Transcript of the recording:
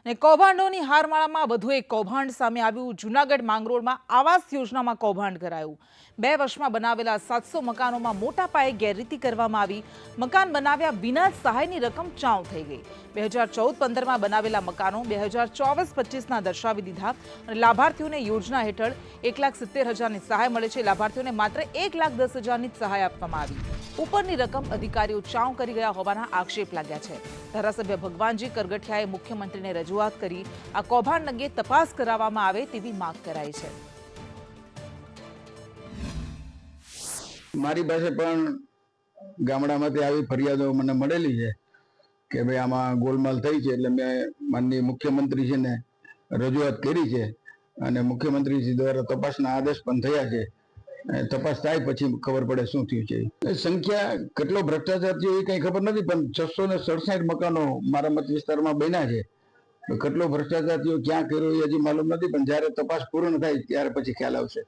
અને કૌભાંડોની હારમાળામાં વધુ એક કૌભાંડ સામે આવ્યું. જૂનાગઢ માંગરોળમાં આવાસ યોજનામાં કૌભાંડ કરાયું. 2 વર્ષમાં બનાવેલા 700 મકાનોમાં મોટા પાયે ગેરરીતિ કરવામાં આવી. મકાન બનાવ્યા વિના જ સહાયની રકમ ચાઉ થઈ ગઈ. 2014-15માં બનાવેલા મકાનો 2024-25ના દર્શાવી દીધા અને લાભાર્થીઓને યોજના હેઠળ 1,70,000ની સહાય મળે છે. લાભાર્થીઓને માત્ર 1,10,000ની જ સહાય આપવામાં આવી. ઉપરની રકમ અધિકારીઓ ચાઉ કરી ગયા હોવાના આક્ષેપ લાગ્યા છે. ધારાસભ્ય ભગવાનજી કરગઠિયાએ મુખ્યમંત્રીને રજૂઆત કરી આ કૌભાંડ અંગે તપાસ કરાવવામાં આવે તેવી માંગ કરાઈ છે. મારી પાસે પણ ગામડામાંથી આવી ફરિયાદો મને મળેલી છે કે ભાઈ આમાં ગોલમાલ થઈ છે, એટલે મેં માનનીય મુખ્યમંત્રીજીને રજૂઆત કરી છે અને મુખ્યમંત્રીજી દ્વારા તપાસના આદેશ પણ થયા છે. તપાસ થાય પછી ખબર પડે શું થયું છે. સંખ્યા કેટલો ભ્રષ્ટાચાર થયો એ કઈ ખબર નથી, પણ 667 મકાનો મારા મત વિસ્તારમાં બન્યા છે. કેટલો ભ્રષ્ટાચાર થયો, ક્યાં કર્યો એ હજી માલુમ નથી, પણ જયારે તપાસ પૂર્ણ થાય ત્યારે પછી ખ્યાલ આવશે.